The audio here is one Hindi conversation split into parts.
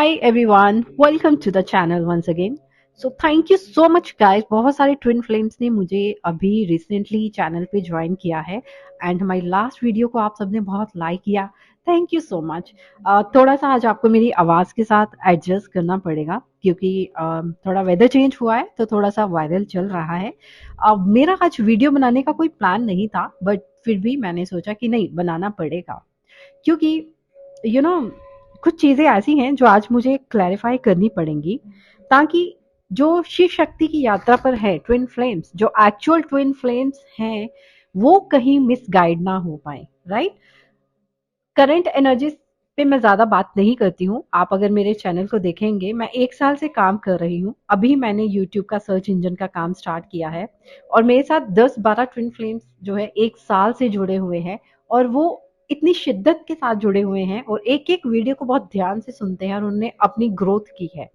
Hi everyone, welcome to the channel once again. So thank you so much guys. बहुत सारे ट्विन फ्लेम्स ने मुझे अभी रिसेंटली चैनल पे ज्वाइन किया है एंड हमारी लास्ट वीडियो को आप सबने बहुत लाइक किया. Thank you so much. थोड़ा सा आज आपको मेरी आवाज़ के साथ एडजस्ट करना पड़ेगा क्योंकि थोड़ा वेदर चेंज हुआ है तो थोड़ा सा वायरल चल रहा है. मेरा आज वीडियो बनाने का कोई प्लान नहीं था बट फिर भी मैंने सोचा कि नहीं बनाना पड़ेगा क्योंकि यू नो कुछ चीज़ें ऐसी हैं जो आज मुझे क्लैरिफाई करनी पड़ेंगी ताकि जो शिव शक्ति की यात्रा पर है ट्विन फ्लेम्स जो एक्चुअल ट्विन फ्लेम्स हैं वो कहीं मिसगाइड ना हो पाए. राइट. करंट एनर्जी पे मैं ज़्यादा बात नहीं करती हूँ. आप अगर मेरे चैनल को देखेंगे मैं 1 साल से काम कर रही हूँ. अभी मैंने यूट्यूब का सर्च इंजन का काम स्टार्ट किया है और मेरे साथ 10-12 ट्विन फ्लेम्स जो है 1 साल से जुड़े हुए हैं और वो इतनी शिद्दत के साथ जुड़े हुए हैं और एक एक वीडियो को बहुत ध्यान से सुनते हैं और उन्होंने अपनी ग्रोथ की है.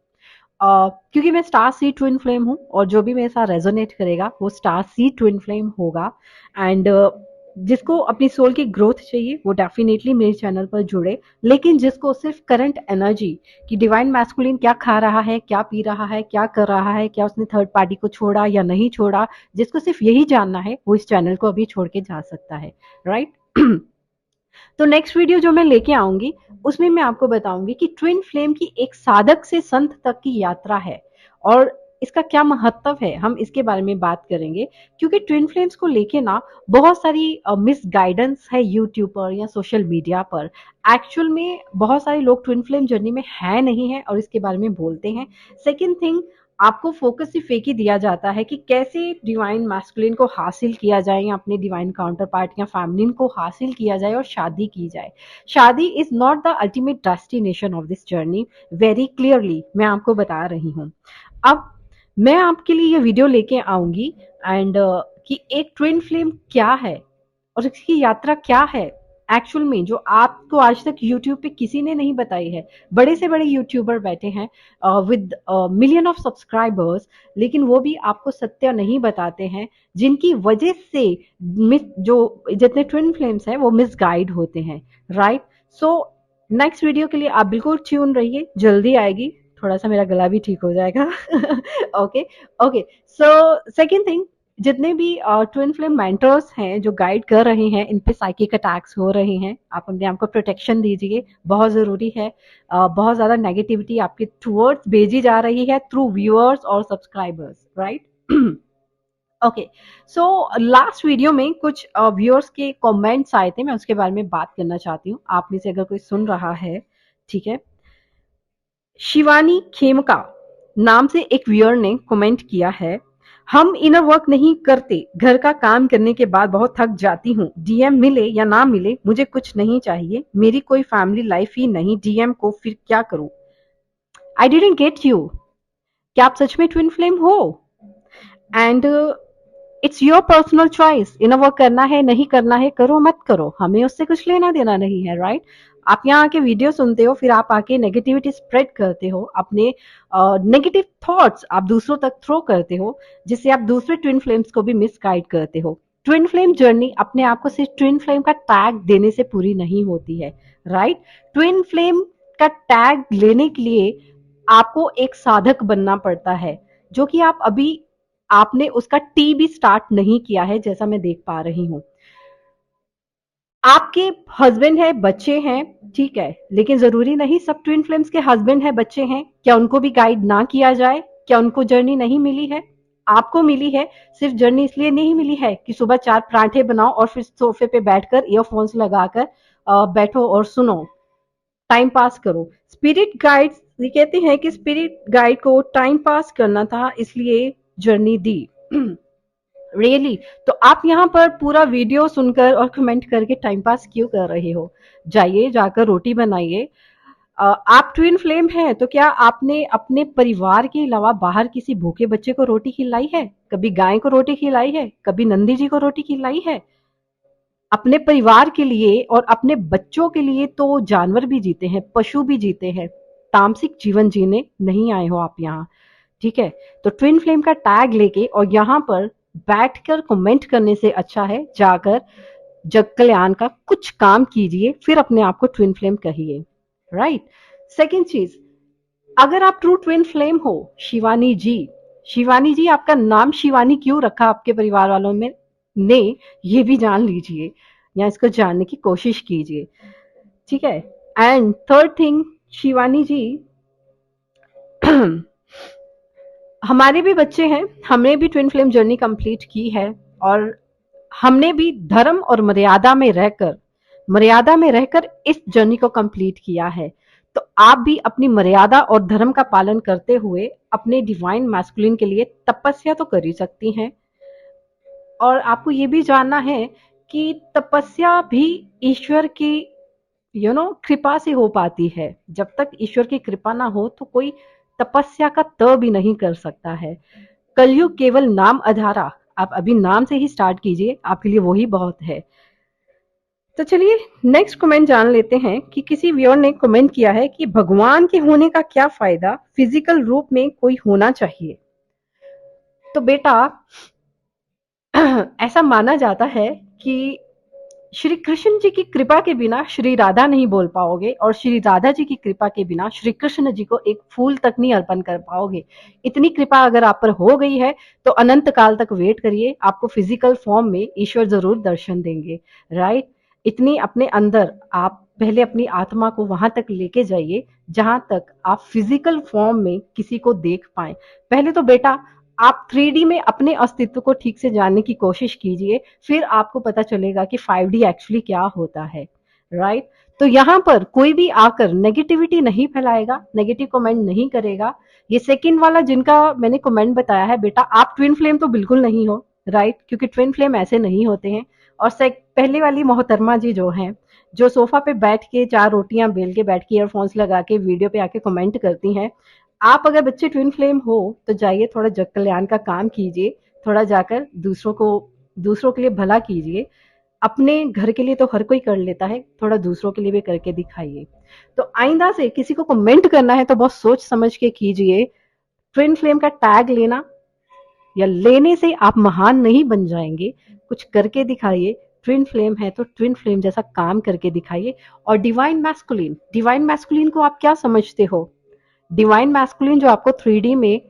क्योंकि मैं स्टार सी ट्विन फ्लेम हूँ और जो भी मेरे साथ रेजोनेट करेगा वो स्टार सी ट्विन फ्लेम होगा एंड जिसको अपनी सोल की ग्रोथ चाहिए वो डेफिनेटली मेरे चैनल पर जुड़े. लेकिन जिसको सिर्फ करंट एनर्जी कि डिवाइन मैस्कुलिन क्या खा रहा है, क्या पी रहा है, क्या कर रहा है, क्या उसने थर्ड पार्टी को छोड़ा या नहीं छोड़ा, जिसको सिर्फ यही जानना है वो इस चैनल को अभी छोड़ के जा सकता है. राइट. तो नेक्स्ट वीडियो जो मैं लेके आऊंगी उसमें मैं आपको बताऊंगी कि ट्विन फ्लेम की एक साधक से संत तक की यात्रा है और इसका क्या महत्व है हम इसके बारे में बात करेंगे क्योंकि ट्विन फ्लेम्स को लेके ना बहुत सारी मिस गाइडेंस है यूट्यूब पर या सोशल मीडिया पर. एक्चुअल में बहुत सारे लोग ट्विन फ्लेम जर्नी में है नहीं है और इसके बारे में बोलते हैं. सेकेंड थिंग, आपको फोकस सिर्फ एक ही दिया जाता है कि कैसे डिवाइन मैस्कुलिन को हासिल किया जाए या अपने डिवाइन काउंटर पार्ट या फैमिलिन को हासिल किया जाए और शादी की जाए. शादी is not the ultimate destination of this journey. Very clearly मैं आपको बता रही हूँ. अब मैं आपके लिए ये वीडियो लेके आऊंगी एंड कि एक ट्विन फ्लेम क्या है और इसकी यात्रा क्या है एक्चुअल में जो आपको आज तक यूट्यूब पे किसी ने नहीं बताई है. बड़े से बड़े यूट्यूबर बैठे हैं विद मिलियन ऑफ सब्सक्राइबर्स लेकिन वो भी आपको सत्य नहीं बताते हैं जिनकी वजह से जो जितने ट्विन फ्लेम्स हैं वो मिसगाइड होते हैं. राइट. सो नेक्स्ट वीडियो के लिए आप बिल्कुल ट्यून रहिए, जल्दी आएगी. थोड़ा सा मेरा गला भी ठीक हो जाएगा. Okay. Okay. So second thing, जितने भी ट्विन फ्लेम मेंटर्स हैं जो गाइड कर रहे हैं इन पे साइकिक अटैक्स हो रहे हैं, आप अपने आप को प्रोटेक्शन दीजिए, बहुत ज़रूरी है. बहुत ज़्यादा नेगेटिविटी आपके टूवर्ड्स भेजी जा रही है थ्रू व्यूअर्स और subscribers. Right. Okay. So last video में कुछ व्यूअर्स के कमेंट्स आए थे, मैं उसके बारे में बात करना चाहती हूँ. आप में से अगर कोई सुन रहा है, ठीक है. शिवानी खेमका नाम से एक व्यूअर ने कमेंट किया है, हम इनर वर्क नहीं करते, घर का काम करने के बाद बहुत थक जाती हूँ. डीएम मिले या ना मिले मुझे कुछ नहीं चाहिए, मेरी कोई फैमिली लाइफ ही नहीं, डीएम को फिर क्या करूँ. I didn't get you. क्या आप सच में ट्विन फ्लेम हो? And it's your personal choice. Inner work करना है, नहीं करना है, करो मत करो, हमें उससे कुछ लेना देना नहीं है. राइट. आप यहाँ आके वीडियो सुनते हो फिर आप आके नेगेटिविटी स्प्रेड करते हो, अपने नेगेटिव थॉट्स आप दूसरों तक थ्रो करते हो जिससे आप दूसरे ट्विन फ्लेम्स को भी मिसगाइड करते हो. ट्विन फ्लेम जर्नी अपने आप को सिर्फ ट्विन फ्लेम का टैग देने से पूरी नहीं होती है. राइट. ट्विन फ्लेम का टैग लेने के लिए आपको एक साधक बनना पड़ता है जो कि आप अभी आपने उसका टी भी स्टार्ट नहीं किया है जैसा मैं देख पा रही हूँ. आपके हस्बैंड है, बच्चे हैं, ठीक है, लेकिन जरूरी नहीं सब ट्विन फ्लेम्स के हस्बैंड है, बच्चे हैं. क्या उनको भी गाइड ना किया जाए? क्या उनको जर्नी नहीं मिली है? आपको मिली है. सिर्फ जर्नी इसलिए नहीं मिली है कि सुबह 4 पराठे बनाओ और फिर सोफे पे बैठकर ईयरफोन्स लगाकर बैठो और सुनो, टाइम पास करो. स्पिरिट गाइड्स ये कहते हैं कि स्पिरिट गाइड को टाइम पास करना था इसलिए जर्नी दी. रियली तो आप यहाँ पर पूरा वीडियो सुनकर और कमेंट करके टाइम पास क्यों कर रहे हो? जाइए जाकर रोटी बनाइए. आप ट्विन फ्लेम हैं तो क्या आपने अपने परिवार के अलावा बाहर किसी भूखे बच्चे को रोटी खिलाई है? कभी गाय को रोटी खिलाई है? कभी नंदी जी को रोटी खिलाई है? अपने परिवार के लिए और अपने बच्चों के लिए तो जानवर भी जीते हैं, पशु भी जीते हैं. तामसिक जीवन जीने नहीं आए हो आप यहाँ. ठीक है. तो ट्विन फ्लेम का टैग लेके और यहाँ पर बैठकर कमेंट करने से अच्छा है जाकर जग कल्याण का कुछ काम कीजिए फिर अपने आप को ट्विन फ्लेम कहिए. राइट. सेकेंड चीज, अगर आप ट्रू ट्विन फ्लेम हो, शिवानी जी आपका नाम शिवानी क्यों रखा आपके परिवार वालों में ने, ये भी जान लीजिए या इसको जानने की कोशिश कीजिए, ठीक है। एंड थर्ड थिंग, शिवानी जी, हमारे भी बच्चे हैं, हमने भी ट्विन फ्लेम जर्नी कंप्लीट की है, और हमने भी धर्म और मर्यादा में रहकर इस जर्नी को कंप्लीट किया है। तो आप भी अपनी मर्यादा और धर्म का पालन करते हुए अपने डिवाइन मैस्कुलिन के लिए तपस्या तो कर ही सकती हैं। और आपको ये भी जानना है कि तपस्या भी ईश्वर की कृपा से हो पाती है। जब तक ईश्वर की कृपा ना हो तो कोई तपस्या का त भी नहीं कर सकता है। कलयुग केवल नाम आधारा, आप अभी नाम से ही स्टार्ट कीजिए, आपके लिए वही बहुत है। तो चलिए नेक्स्ट कमेंट जान लेते हैं कि किसी व्यूअर ने कमेंट किया है कि भगवान के होने का क्या फायदा, फिजिकल रूप में कोई होना चाहिए। तो बेटा ऐसा माना जाता है कि श्री कृष्ण जी की कृपा के बिना श्री राधा नहीं बोल पाओगे, और श्री राधा जी की कृपा के बिना श्री कृष्ण जी को एक फूल तक नहीं अर्पण कर पाओगे। इतनी कृपा अगर आप पर हो गई है तो अनंत काल तक वेट करिए, आपको फिजिकल फॉर्म में ईश्वर जरूर दर्शन देंगे, राइट। इतनी अपने अंदर आप पहले अपनी आत्मा को वहां तक लेके जाइए जहां तक आप फिजिकल फॉर्म में किसी को देख पाए। पहले तो बेटा आप 3D में अपने अस्तित्व को ठीक से जानने की कोशिश कीजिए, फिर आपको पता चलेगा कि 5D एक्चुअली क्या होता है, राइट। तो यहाँ पर कोई भी आकर नेगेटिविटी नहीं फैलाएगा, नेगेटिव कमेंट नहीं करेगा। ये सेकंड वाला जिनका मैंने कमेंट बताया है, बेटा आप ट्विन फ्लेम तो बिल्कुल नहीं हो, राइट, क्योंकि ट्विन फ्लेम ऐसे नहीं होते हैं। और पहले वाली मोहतरमा जी जो हैं, जो सोफा पे बैठ के 4 रोटियां बेल के बैठ के ईयरफोन्स लगा के वीडियो पे आके कमेंट करती हैं, आप अगर बच्चे ट्विन फ्लेम हो तो जाइए थोड़ा जग कल्याण का काम कीजिए, थोड़ा जाकर दूसरों के लिए भला कीजिए। अपने घर के लिए तो हर कोई कर लेता है, थोड़ा दूसरों के लिए भी करके दिखाइए। तो आइंदा से किसी को कमेंट करना है तो बहुत सोच समझ के कीजिए। ट्विन फ्लेम का टैग लेना या लेने से आप महान नहीं बन जाएंगे, कुछ करके दिखाइए। ट्विन फ्लेम है तो ट्विन फ्लेम जैसा काम करके दिखाइए। और डिवाइन मैस्कुलिन को आप क्या समझते हो? डिवाइन मैस्कुलिन जो आपको 3D में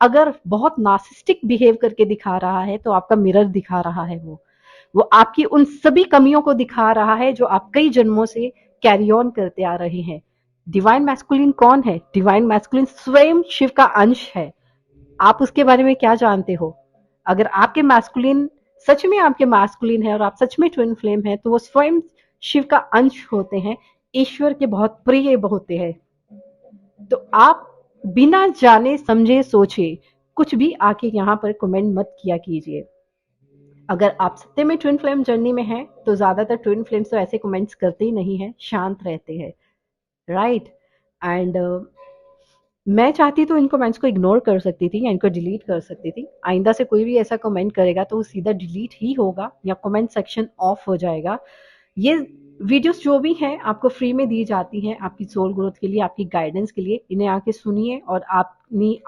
अगर बहुत नार्सिसिस्टिक बिहेव करके दिखा रहा है तो आपका मिरर दिखा रहा है, वो आपकी उन सभी कमियों को दिखा रहा है जो आप कई जन्मों से कैरी ऑन करते आ रहे हैं। डिवाइन मैस्कुलिन कौन है? डिवाइन मैस्कुलिन स्वयं शिव का अंश है। आप उसके बारे में क्या जानते हो? अगर आपके मैस्कुलिन सच में आपके मैस्कुलिन है और आप सच में ट्विन फ्लेम है तो वो स्वयं शिव का अंश होते हैं, ईश्वर के बहुत प्रिय होते हैं। तो आप बिना जाने समझे सोचे कुछ भी आके यहाँ पर कमेंट मत किया कीजिए। अगर आप सत्य में ट्विन फ्लेम जर्नी में हैं तो ज्यादातर ट्विन फ्लेम्स तो ऐसे कमेंट्स करते ही नहीं है, शांत रहते हैं, राइट। एंड मैं चाहती तो इन कमेंट्स को इग्नोर कर सकती थी या इनको डिलीट कर सकती थी। आइंदा से कोई भी ऐसा कमेंट करेगा तो वो सीधा डिलीट ही होगा या कमेंट सेक्शन ऑफ हो जाएगा। ये वीडियोस जो भी हैं आपको फ्री में दी जाती हैं आपकी सोल ग्रोथ के लिए, आपकी गाइडेंस के लिए। इन्हें आके सुनिए और अपनी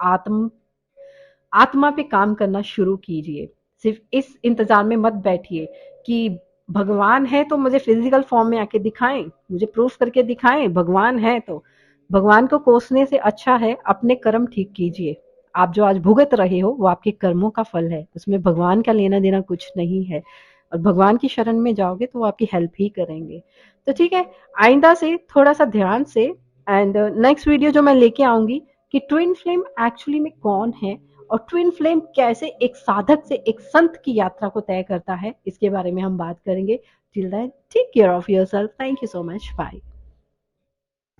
आत्मा पे काम करना शुरू कीजिए। सिर्फ इस इंतजार में मत बैठिए कि भगवान है तो मुझे फिजिकल फॉर्म में आके दिखाएं, मुझे प्रूफ करके दिखाएं भगवान है। तो भगवान को कोसने से अच्छा है अपने कर्म ठीक कीजिए। आप जो आज भुगत रहे हो वो आपके कर्मों का फल है, उसमें भगवान का लेना देना कुछ नहीं है। और भगवान की शरण में जाओगे तो वो आपकी हेल्प ही करेंगे। तो ठीक है, आइंदा से थोड़ा सा ध्यान से। एंड नेक्स्ट वीडियो जो मैं लेके आऊंगी कि ट्विन फ्लेम एक्चुअली में कौन है और ट्विन फ्लेम कैसे एक साधक से एक संत की यात्रा को तय करता है, इसके बारे में हम बात करेंगे। Till then take care of yourself. Thank you so much. Bye.